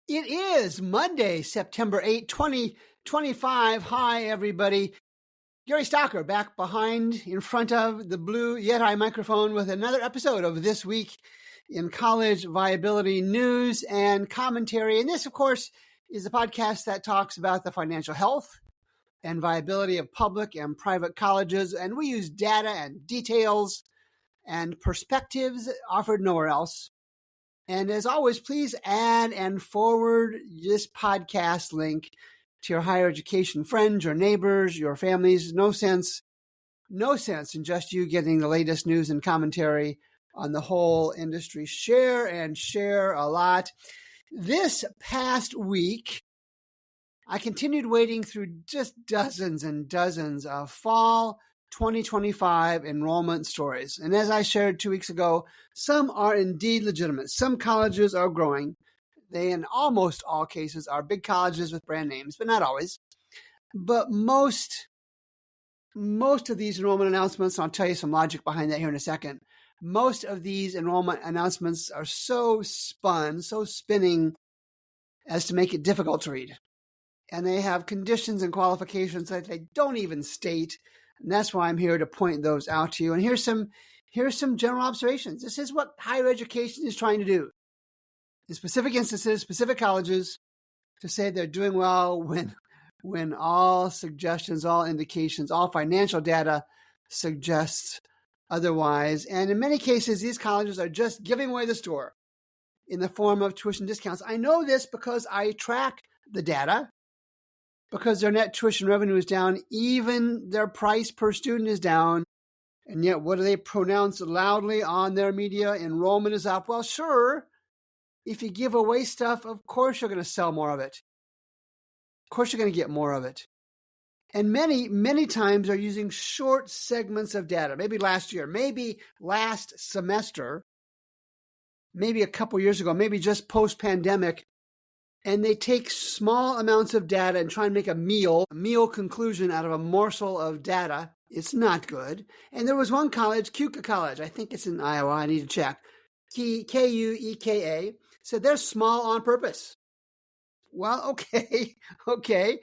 It is Monday, September 8, 2025. Hi, everybody. Gary Stocker back behind, in front of the blue Yeti microphone with another episode of This Week in College Viability News and Commentary. And this, of course, is a podcast that talks about the financial health and viability of public and private colleges. And we use data and details and perspectives offered nowhere else. And as always, please add and forward this podcast link to your higher education friends, your neighbors, your families. No sense in just you getting the latest news and commentary on the whole industry. Share and share a lot. This past week, I continued wading through just dozens and dozens of fall 2025 enrollment stories. And as I shared 2 weeks ago, some are indeed legitimate. Some colleges are growing. They, in almost all cases, are big colleges with brand names, but not always. But most of these enrollment announcements, and I'll tell you some logic behind that here in a second, most of these enrollment announcements are so spinning as to make it difficult to read. And they have conditions and qualifications that they don't even state. And that's why I'm here to point those out to you. And here's some general observations. This is what higher education is trying to do. In specific instances, specific colleges, to say they're doing well when all suggestions, all indications, all financial data suggests otherwise. And in many cases, these colleges are just giving away the store in the form of tuition discounts. I know this because I track the data. Because their net tuition revenue is down, even their price per student is down. And yet, what do they pronounce loudly on their media? Enrollment is up. Well, sure, if you give away stuff, of course you're going to sell more of it. Of course you're going to get more of it. And many times are using short segments of data. Maybe last year, maybe last semester, maybe a couple years ago, maybe just post-pandemic. And they take small amounts of data and try and make a meal conclusion out of a morsel of data. It's not good. And there was one college, Kuka College, I think it's in Iowa, I need to check, Kueka, said they're small on purpose. Well, okay.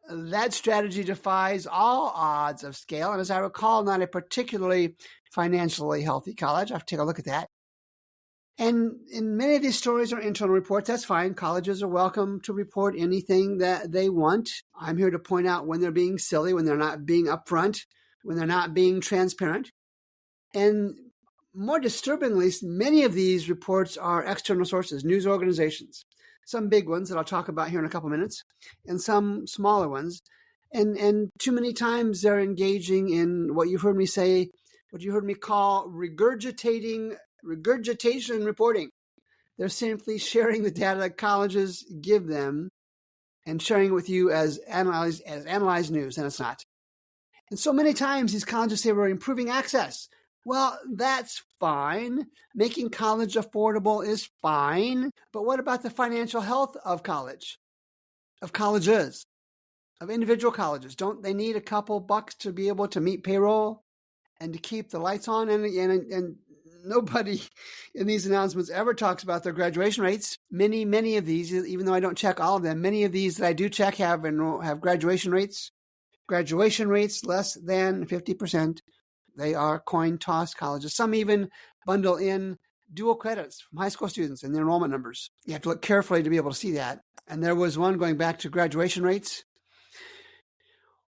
That strategy defies all odds of scale. And as I recall, not a particularly financially healthy college. I have to take a look at that. And in many of these stories are internal reports. That's fine. Colleges are welcome to report anything that they want. I'm here to point out when they're being silly, when they're not being upfront, when they're not being transparent. And more disturbingly, many of these reports are external sources, news organizations, some big ones that I'll talk about here in a couple minutes, and some smaller ones. And too many times they're engaging in what you've heard me say, what you heard me call regurgitation reporting. They're simply sharing the data that colleges give them and sharing it with you as analyzed news, and it's not. And so many times these colleges say we're improving access. Well, that's fine. Making college affordable is fine. But what about the financial health of colleges, of individual colleges? Don't they need a couple bucks to be able to meet payroll and to keep the lights on? And nobody in these announcements ever talks about their graduation rates. Many of these, even though I don't check all of them, many of these that I do check have graduation rates less than 50%. They are coin toss colleges. Some even bundle in dual credits from high school students in the enrollment numbers. You have to look carefully to be able to see that. And there was one going back to graduation rates.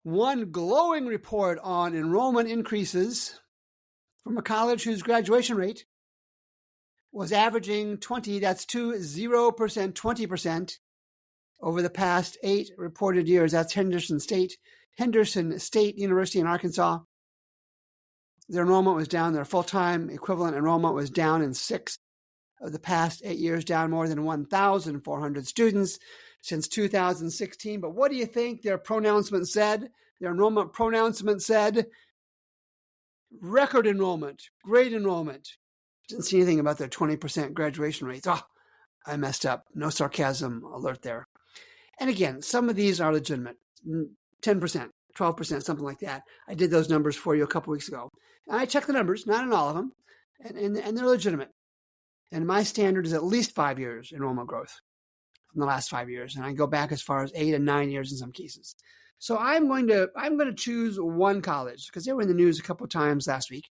One glowing report on enrollment increases from a college whose graduation rate was averaging 20% over the past 8 reported years. That's Henderson State University in Arkansas. Their enrollment was down. Their full-time equivalent enrollment was down in 6 of the past 8 years, down more than 1,400 students since 2016. But what do you think their pronouncement said? Their enrollment pronouncement said, record enrollment, great enrollment. Didn't see anything about their 20% graduation rates. Oh, I messed up. No sarcasm alert there. And again, some of these are legitimate. 10%, 12%, something like that. I did those numbers for you a couple weeks ago. And I checked the numbers, not in all of them, and they're legitimate. And my standard is at least 5 years enrollment growth. from the last 5 years. And I go back as far as 8 and 9 years in some cases. So I'm going to choose one college because they were in the news a couple of times last week.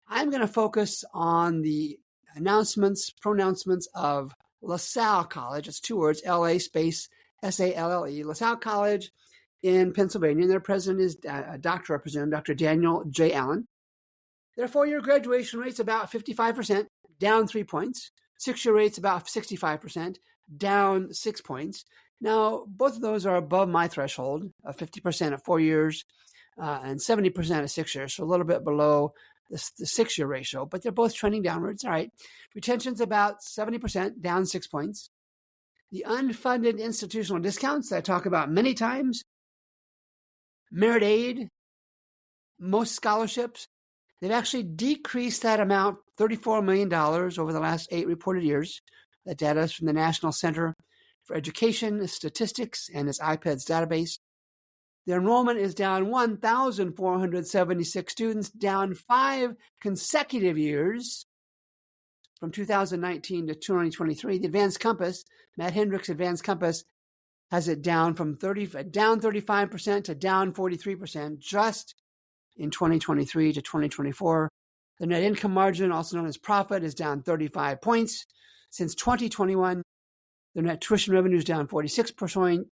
I'm going to focus on the pronouncements of LaSalle College. It's 2 words, LA space SALLE. LaSalle College in Pennsylvania. And their president is a doctor, I presume, Dr. Daniel J. Allen. Their 4-year graduation rate's about 55%, down 3 points. 6-year rate's about 65%, down 6 points. Now, both of those are above my threshold of 50% at 4 years and 70% at 6 years, so a little bit below the 6-year ratio, but they're both trending downwards. All right. Retention's about 70%, down 6 points. The unfunded institutional discounts that I talk about many times, merit aid, most scholarships, they've actually decreased that amount $34 million over the last 8 reported years. That data is from the National Center for Education Statistics and its IPEDS database. The enrollment is down 1,476 students, down 5 consecutive years from 2019 to 2023. The Advanced Compass, Matt Hendricks' Advanced Compass, has it down from down 35% to down 43% just in 2023 to 2024. The net income margin, also known as profit, is down 35 points. Since 2021, their net tuition revenue is down 46%.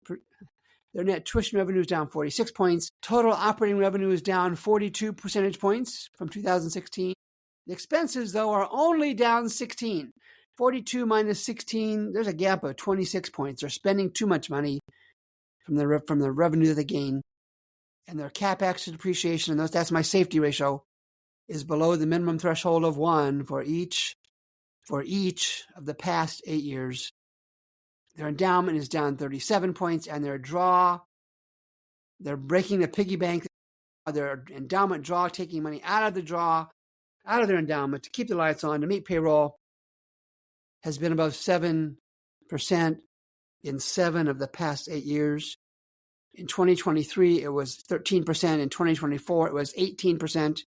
Their net tuition revenue is down 46 points. Total operating revenue is down 42 percentage points from 2016. The expenses, though, are only down 16. 42 minus 16, there's a gap of 26 points. They're spending too much money from the revenue that they gain. And their CapEx to depreciation, and that's my safety ratio, is below the minimum threshold of 1 for each of the past 8 years. Their endowment is down 37 points, and they're breaking the piggy bank. Their endowment draw, taking money out of their endowment to keep the lights on, to meet payroll, has been above 7% in 7 of the past 8 years. In 2023, it was 13%. In 2024, it was 18%.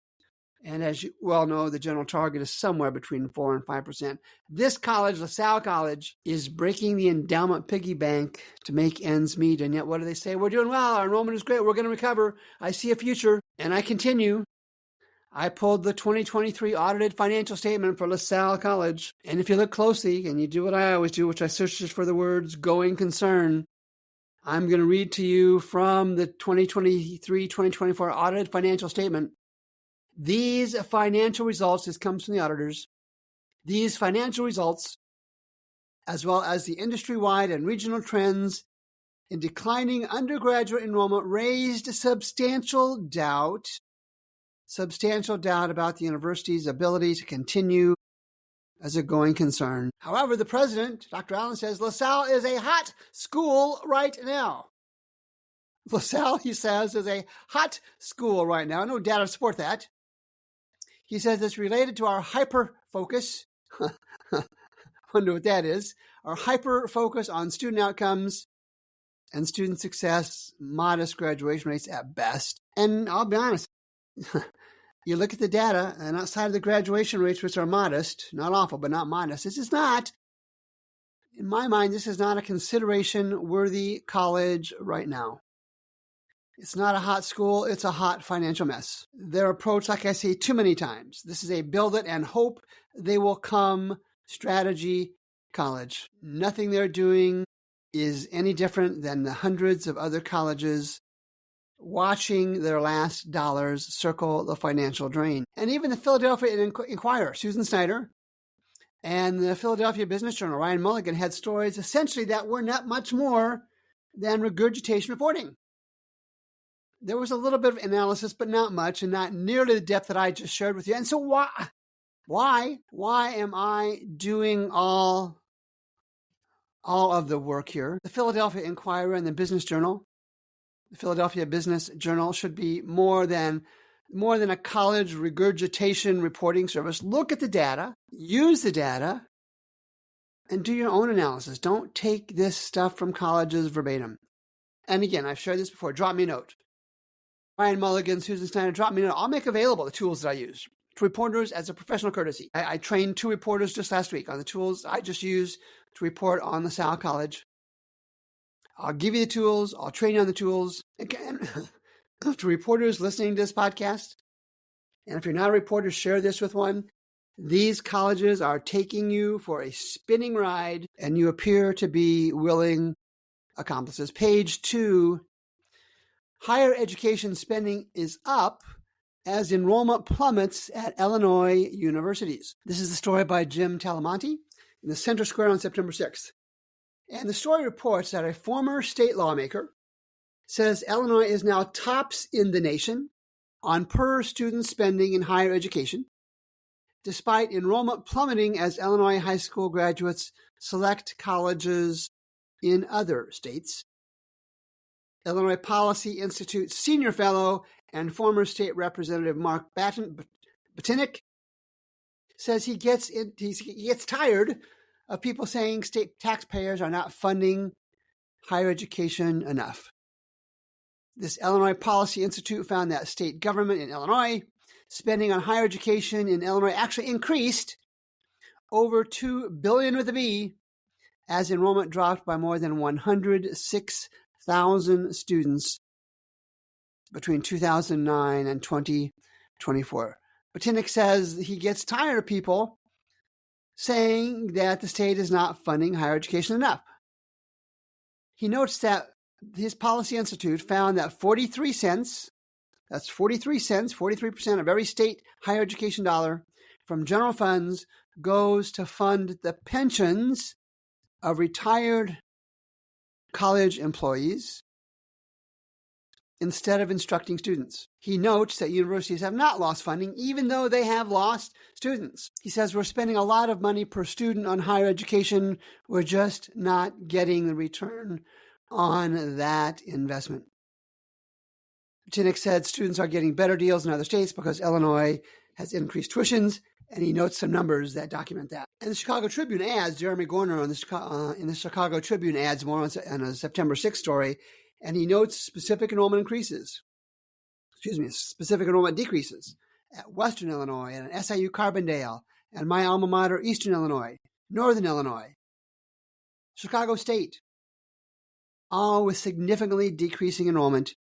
And as you well know, the general target is somewhere between 4 and 5%. This college, LaSalle College, is breaking the endowment piggy bank to make ends meet. And yet, what do they say? We're doing well. Our enrollment is great. We're going to recover. I see a future. And I continue. I pulled the 2023 audited financial statement for LaSalle College. And if you look closely and you do what I always do, which I search for the words going concern, I'm going to read to you from the 2023-2024 audited financial statement. These financial results, this comes from the auditors, these financial results, as well as the industry-wide and regional trends in declining undergraduate enrollment, raised substantial doubt about the university's ability to continue as a going concern. However, the president, Dr. Allen, says LaSalle is a hot school right now. LaSalle, he says, is a hot school right now. No data to support that. He says it's related to our hyper-focus. Wonder what that is. Our hyper-focus on student outcomes and student success, modest graduation rates at best. And I'll be honest, you look at the data, and outside of the graduation rates, which are modest, not awful, but not modest, this is not, in my mind, this is not a consideration-worthy college right now. It's not a hot school. It's a hot financial mess. Their approach, like I say too many times, this is a build it and hope they will come strategy college. Nothing they're doing is any different than the hundreds of other colleges watching their last dollars circle the financial drain. And even the Philadelphia Inquirer, Susan Snyder, and the Philadelphia Business Journal, Ryan Mulligan, had stories essentially that were not much more than regurgitation reporting. There was a little bit of analysis, but not much, and not nearly the depth that I just shared with you. And so why am I doing all of the work here? The Philadelphia Inquirer and the Business Journal, the Philadelphia Business Journal, should be more than a college regurgitation reporting service. Look at the data, use the data, and do your own analysis. Don't take this stuff from colleges verbatim. And again, I've shared this before. Drop me a note. Ryan Mulligan, Susan Snyder, drop me a note. I'll make available the tools that I use to reporters as a professional courtesy. I trained 2 reporters just last week on the tools I just used to report on LaSalle College. I'll give you the tools. I'll train you on the tools. Again, to reporters listening to this podcast, and if you're not a reporter, share this with one. These colleges are taking you for a spinning ride, and you appear to be willing accomplices. Page 2, higher education spending is up as enrollment plummets at Illinois universities. This is the story by Jim Talamonte in the Center Square on September 6th. And the story reports that a former state lawmaker says Illinois is now tops in the nation on per-student spending in higher education, despite enrollment plummeting as Illinois high school graduates select colleges in other states. Illinois Policy Institute senior fellow and former state representative Mark Botinick says he gets tired of people saying state taxpayers are not funding higher education enough. This Illinois Policy Institute found that state government in Illinois spending on higher education in Illinois actually increased over $2 billion with a B as enrollment dropped by more than 106,000 students between 2009 and 2024. Botinick says he gets tired of people saying that the state is not funding higher education enough. He notes that his Policy Institute found that 43 cents, that's 43 cents, 43% of every state higher education dollar from general funds goes to fund the pensions of retired college employees instead of instructing students. He notes that universities have not lost funding, even though they have lost students. He says we're spending a lot of money per student on higher education. We're just not getting the return on that investment. Botinick said students are getting better deals in other states because Illinois has increased tuitions, and he notes some numbers that document that. And the Chicago Tribune adds, Jeremy Gorner in the Chicago Tribune adds more on a September 6th story, and he notes specific enrollment decreases at Western Illinois and at SIU Carbondale and my alma mater, Eastern Illinois, Northern Illinois, Chicago State, all with significantly decreasing enrollment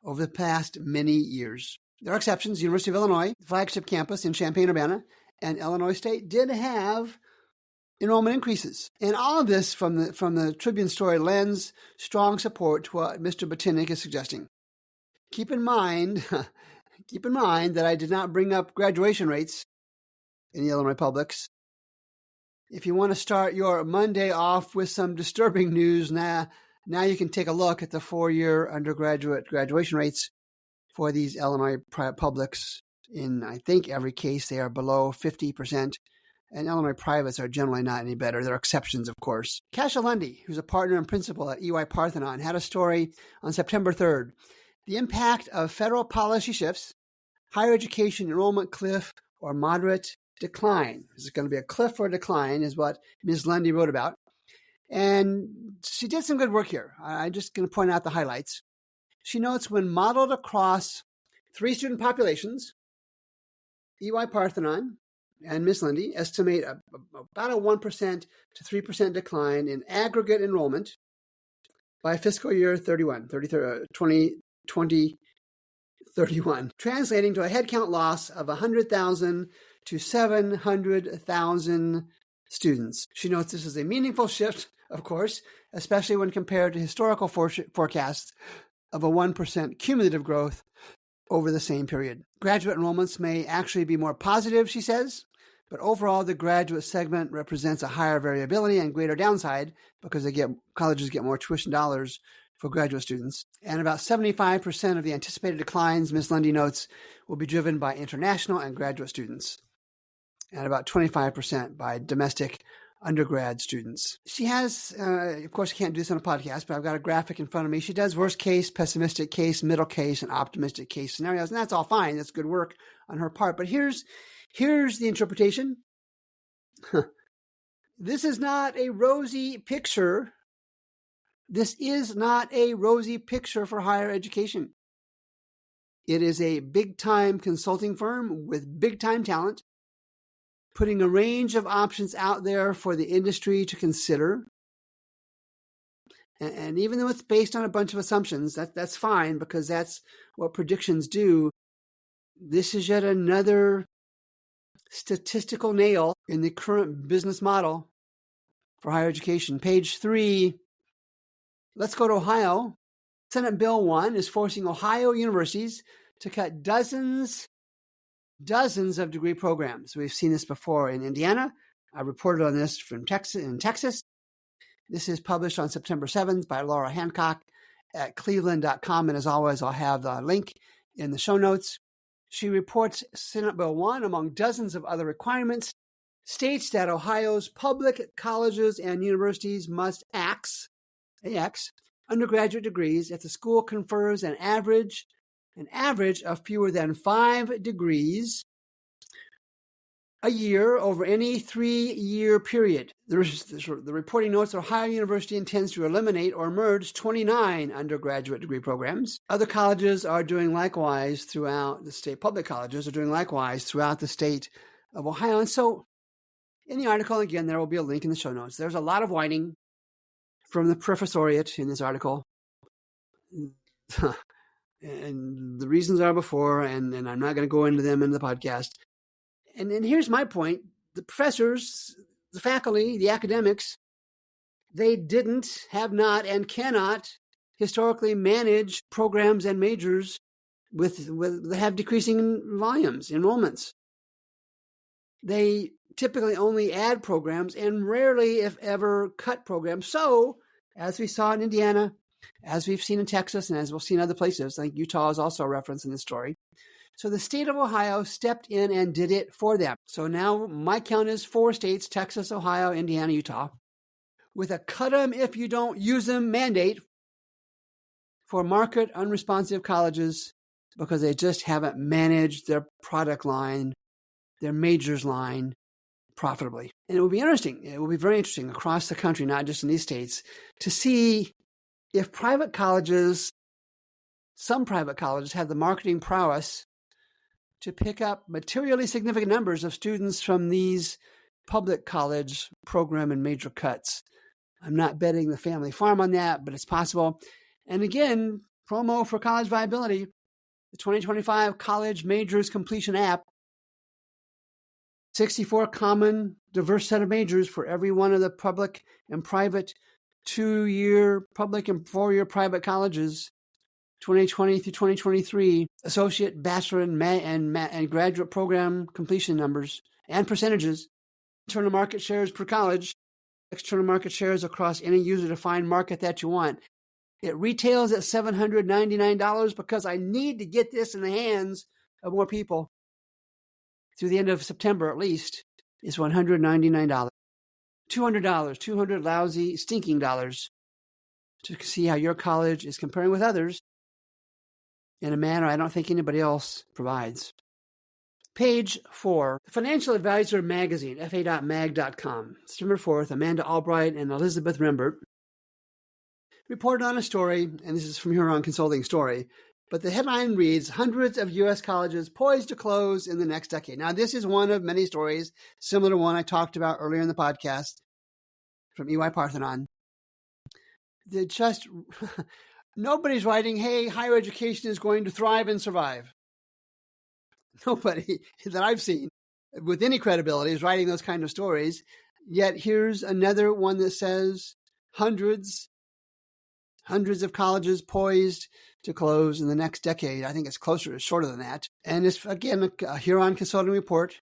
over the past many years. There are exceptions. The University of Illinois, the flagship campus in Champaign-Urbana, and Illinois State did have enrollment increases. And all of this from the Tribune story lends strong support to what Mr. Botinick is suggesting. Keep in mind that I did not bring up graduation rates in the Illinois publics. If you want to start your Monday off with some disturbing news, now you can take a look at the 4-year undergraduate graduation rates for these Illinois publics. In, I think, every case, they are below 50%. And Illinois privates are generally not any better. There are exceptions, of course. Kasia Lundy, who's a partner and principal at EY Parthenon, had a story on September 3rd. The impact of federal policy shifts, higher education enrollment cliff or moderate decline. Is it going to be a cliff or a decline is what Ms. Lundy wrote about. And she did some good work here. I'm just going to point out the highlights. She notes when modeled across 3 student populations, EY Parthenon and Ms. Lundy estimate about a 1% to 3% decline in aggregate enrollment by fiscal year 2031, translating to a headcount loss of 100,000 to 700,000 students. She notes this is a meaningful shift, of course, especially when compared to historical forecasts of a 1% cumulative growth over the same period. Graduate enrollments may actually be more positive, she says, but overall the graduate segment represents a higher variability and greater downside because colleges get more tuition dollars for graduate students. And about 75% of the anticipated declines, Ms. Lundy notes, will be driven by international and graduate students, and about 25% by domestic undergrad students. She has, of course, I can't do this on a podcast, but I've got a graphic in front of me. She does worst case, pessimistic case, middle case, and optimistic case scenarios, and that's all fine. That's good work on her part. But here's the interpretation. This is not a rosy picture. This is not a rosy picture for higher education. It is a big-time consulting firm with big-time talent, putting a range of options out there for the industry to consider. And even though it's based on a bunch of assumptions, that's fine because that's what predictions do. This is yet another statistical nail in the current business model for higher education. Page 3, let's go to Ohio. Senate Bill 1 is forcing Ohio universities to cut dozens of degree programs. We've seen this before in Indiana. I reported on this in Texas. This is published on September 7th by Laura Hancock at cleveland.com. And as always, I'll have the link in the show notes. She reports Senate Bill 1, among dozens of other requirements, states that Ohio's public colleges and universities must AX, undergraduate degrees if the school confers an average of fewer than 5 degrees a year over any 3-year period. The reporting notes that Ohio University intends to eliminate or merge 29 undergraduate degree programs. Other colleges are doing likewise throughout the state. Public colleges are doing likewise throughout the state of Ohio. And so in the article, again, there will be a link in the show notes. There's a lot of whining from the professoriate in this article. And the reasons are before, and I'm not going to go into them in the podcast. And here's my point. The professors, the faculty, the academics, they have not, and cannot historically manage programs and majors that have decreasing volumes, enrollments. They typically only add programs and rarely, if ever, cut programs. So, as we saw in Indiana, as we've seen in Texas, and as we'll see in other places, like Utah is also referenced in this story. So the state of Ohio stepped in and did it for them. So now my count is 4 states, Texas, Ohio, Indiana, Utah, with a cut them if you don't use them mandate for market unresponsive colleges because they just haven't managed their product line, their majors line profitably. And it will be interesting. It will be very interesting across the country, not just in these states, to see if some private colleges have the marketing prowess to pick up materially significant numbers of students from these public college program and major cuts. I'm not betting the family farm on that, but it's possible. And again, promo for college viability, the 2025 College Majors Completion app, 64 common, diverse set of majors for every one of the public and private 2-year public and 4-year private colleges, 2020 through 2023, associate, bachelor, and graduate program completion numbers and percentages, internal market shares per college, external market shares across any user-defined market that you want. It retails at $799 because I need to get this in the hands of more people. Through the end of September, at least, is $199. $200, 200 lousy, stinking dollars to see how your college is comparing with others in a manner I don't think anybody else provides. Page 4, Financial Advisor Magazine, fa.mag.com. September 4th, Amanda Albright and Elizabeth Rembert reported on a story, and this is from Huron Consulting Story, but the headline reads, hundreds of U.S. colleges poised to close in the next decade. Now, this is one of many stories, similar to one I talked about earlier in the podcast from EY Parthenon. Nobody's writing, hey, higher education is going to thrive and survive. Nobody that I've seen with any credibility is writing those kind of stories. Yet here's another one that says hundreds of colleges poised to close in the next decade. I think it's shorter than that. And it's, again, a Huron Consulting report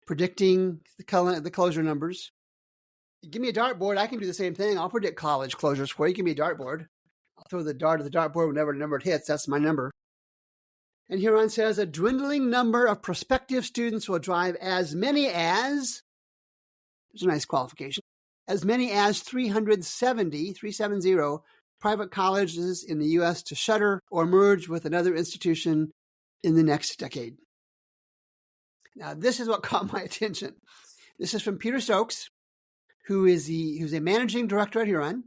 predicting the closure numbers. Give me a dartboard, I can do the same thing. I'll predict college closures for you. Give me a dartboard. I'll throw the dart at the dartboard whenever the number it hits. That's my number. And Huron says a dwindling number of prospective students will drive as many as, there's a nice qualification, as many as 370 private colleges in the U.S. to shutter or merge with another institution in the next decade. Now, this is what caught my attention. This is from Peter Stokes, who's a managing director at Huron.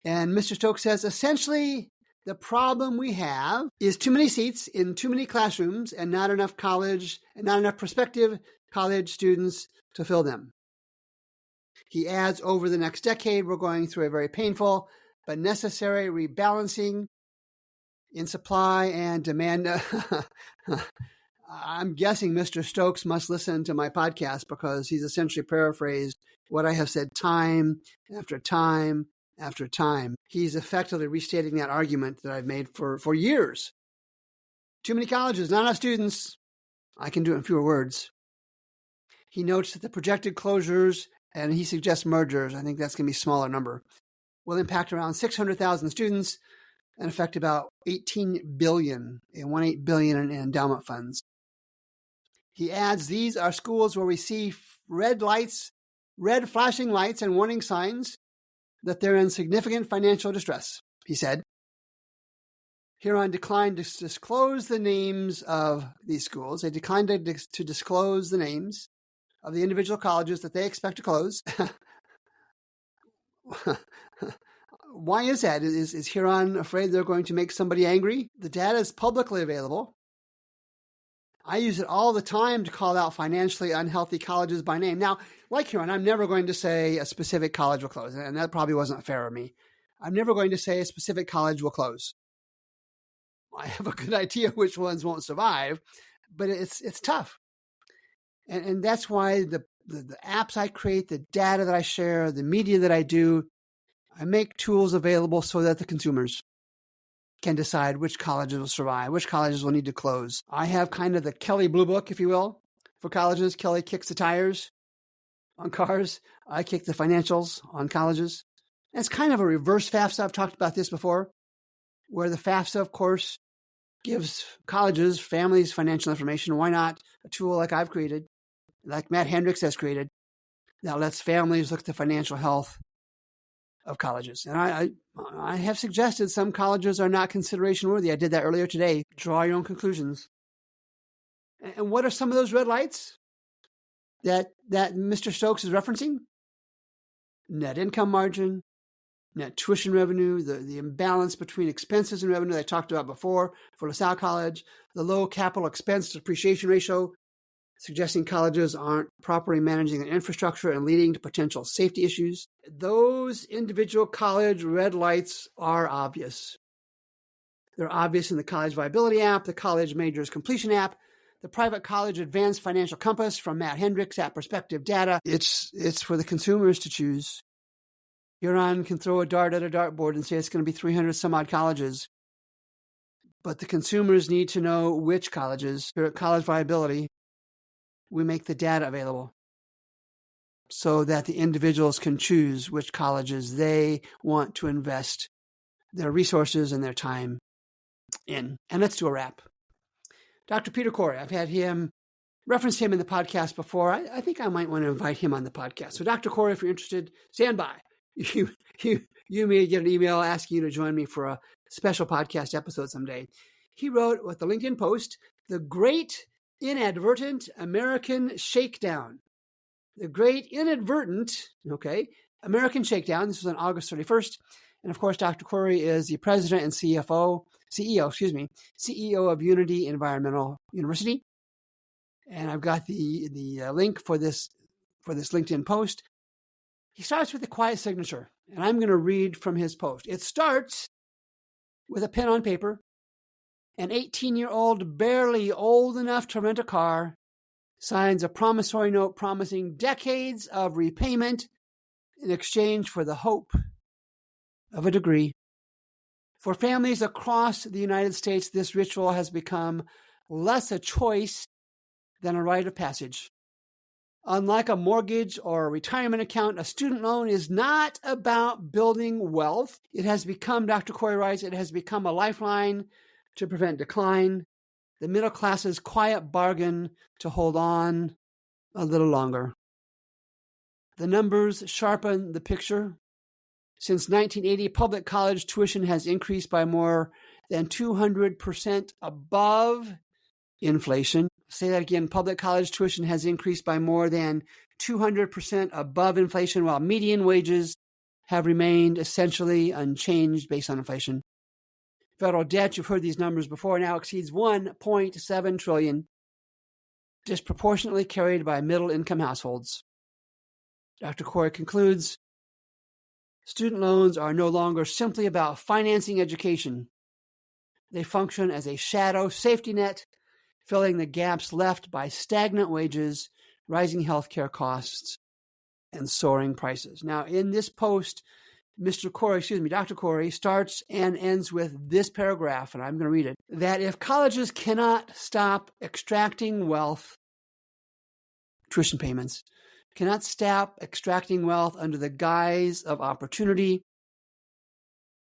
And Mr. Stokes says, essentially, the problem we have is too many seats in too many classrooms and not enough prospective college students to fill them. He adds, over the next decade, we're going through a very painful but necessary rebalancing in supply and demand. I'm guessing Mr. Stokes must listen to my podcast because he's essentially paraphrased what I have said time after time after time. He's effectively restating that argument that I've made for years. Too many colleges, not enough students. I can do it in fewer words. He notes that the projected closures, and he suggests mergers, I think that's going to be a smaller number, will impact around 600,000 students and affect about $18 billion in endowment funds. He adds, these are schools where we see red flashing lights and warning signs that they're in significant financial distress, he said. Huron declined to disclose the names of these schools. They declined to disclose the names of the individual colleges that they expect to close. Why is that? Is Huron afraid they're going to make somebody angry? The data is publicly available. I use it all the time to call out financially unhealthy colleges by name. Now, like Huron, I'm never going to say a specific college will close, and that probably wasn't fair of me. I'm never going to say a specific college will close. I have a good idea which ones won't survive, but it's tough. And that's why the apps I create, the data that I share, the media that I do, I make tools available so that the consumers can decide which colleges will survive, which colleges will need to close. I have kind of the Kelly Blue Book, if you will, for colleges. Kelly kicks the tires on cars. I kick the financials on colleges. And it's kind of a reverse FAFSA. I've talked about this before, where the FAFSA, of course, gives colleges, families, financial information. Why not a tool like I've created, like Matt Hendricks has created, that lets families look at the financial health of colleges. And I have suggested some colleges are not consideration worthy. I did that earlier today. Draw your own conclusions. And what are some of those red lights that Mr. Stokes is referencing? Net income margin, net tuition revenue, the imbalance between expenses and revenue that I talked about before for LaSalle College, the low capital expense to depreciation ratio, suggesting colleges aren't properly managing their infrastructure and leading to potential safety issues. Those individual college red lights are obvious. They're obvious in the College Viability app, the College Majors Completion app, the Private College Advanced Financial Compass from Matt Hendricks at Perspective Data. It's for the consumers to choose. Huron can throw a dart at a dartboard and say it's going to be 300 some odd colleges. But the consumers need to know which colleges. Here at College Viability, we make the data available so that the individuals can choose which colleges they want to invest their resources and their time in. And let's do a wrap. Dr. Peter Corey, I've had him, referenced him in the podcast before. I think I might want to invite him on the podcast. So Dr. Corey, if you're interested, stand by. You may get an email asking you to join me for a special podcast episode someday. He wrote with the LinkedIn post, The Great Inadvertent American Shakedown. The Great Inadvertent, American Shakedown. This was on August 31st. And of course, Dr. Corey is the president and CEO of Unity Environmental University. And I've got the link for this LinkedIn post. He starts with a quiet signature, and I'm going to read from his post. It starts with a pen on paper. An 18-year-old, barely old enough to rent a car, signs a promissory note promising decades of repayment in exchange for the hope of a degree. For families across the United States, this ritual has become less a choice than a rite of passage. Unlike a mortgage or a retirement account, a student loan is not about building wealth. It has become, Dr. Corey writes, it has become a lifeline to prevent decline, the middle class's quiet bargain to hold on a little longer. The numbers sharpen the picture. Since 1980, public college tuition has increased by more than 200% above inflation. Say that again, public college tuition has increased by more than 200% above inflation, while median wages have remained essentially unchanged based on inflation. Federal debt, you've heard these numbers before, now exceeds $1.7 trillion, disproportionately carried by middle-income households. Dr. Corey concludes, Student loans are no longer simply about financing education. They function as a shadow safety net, filling the gaps left by stagnant wages, rising healthcare costs, and soaring prices. Now, in this post, Dr. Corey starts and ends with this paragraph, and I'm going to read it, that if colleges cannot stop extracting wealth, tuition payments, cannot stop extracting wealth under the guise of opportunity,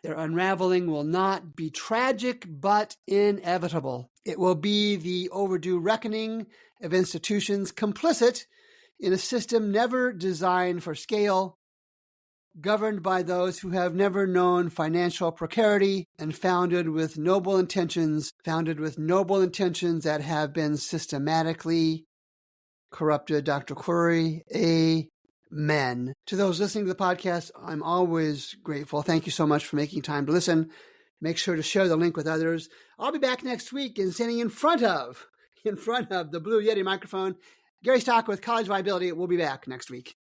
their unraveling will not be tragic, but inevitable. It will be the overdue reckoning of institutions complicit in a system never designed for scale, governed by those who have never known financial precarity, and founded with noble intentions that have been systematically corrupted. Dr. Corey, amen. To those listening to the podcast, I'm always grateful. Thank you so much for making time to listen. Make sure to share the link with others. I'll be back next week and standing in front of the Blue Yeti microphone. Gary Stocker with College Viability. We'll be back next week.